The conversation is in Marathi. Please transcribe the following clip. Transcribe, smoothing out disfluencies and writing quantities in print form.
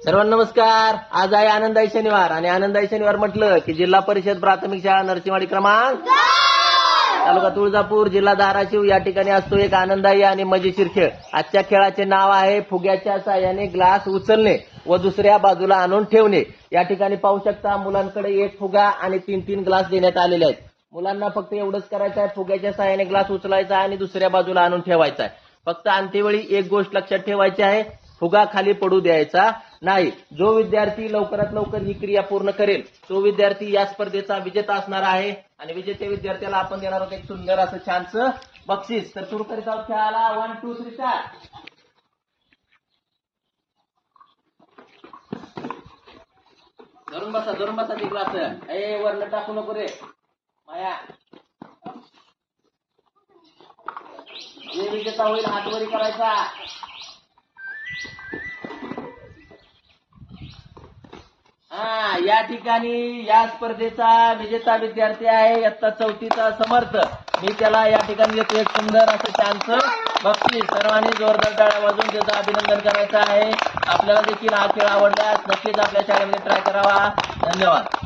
सर्वांना नमस्कार. आज आहे आनंदाई शनिवार आणि आनंदाई शनिवार म्हटलं की जिल्हा परिषद प्राथमिक शाळा नरसिंहवाडी क्रमांक तालुका तुळजापूर जिल्हा धाराशिव या ठिकाणी असतो एक आनंदाई आणि मजेशीर खेळ. आजच्या खेळाचे नाव आहे फुग्याच्या साहाय्याने ग्लास उचलणे व दुसऱ्या बाजूला आणून ठेवणे. या ठिकाणी पाहू शकता मुलांकडे एक फुगा आणि 3-3 ग्लास देण्यात आलेले आहेत. मुलांना फक्त एवढंच करायचं आहे, फुग्याच्या साहाय्याने ग्लास उचलायचा आणि दुसऱ्या बाजूला आणून ठेवायचा आहे. फक्त अंत्यवेळी एक गोष्ट लक्षात ठेवायची आहे, फुगा खाली पडू द्यायचा नाही. जो विद्यार्थी लवकरात लवकर ही क्रिया पूर्ण करेल तो विद्यार्थी या स्पर्धेचा विजेता असणार आहे आणि विजेत्या विद्यार्थ्याला आपण देणार आहोत एक सुंदर असं छानसं बक्षीस. तर सुरू करीत आहोत खेळाला. 1 2 3 स्टार्ट. धरून बसा ते ग्लास. वरनं टाकू नको रे माया. जे विजेता होईल हातवरी करायचा. या ठिकाणी या स्पर्धेचा विजेता विद्यार्थी आहे इयत्ता 4थीचा समर्थ. मी त्याला या ठिकाणी देतो एक सुंदर असं छानसं बक्षीस. सर्वांनी जोरदार टाळ्या वाजवून त्याचं अभिनंदन करायचं आहे. आपल्याला देखील हा खेळ आवडल्यास नक्कीच आपल्या शाळेमध्ये ट्राय करावा. धन्यवाद.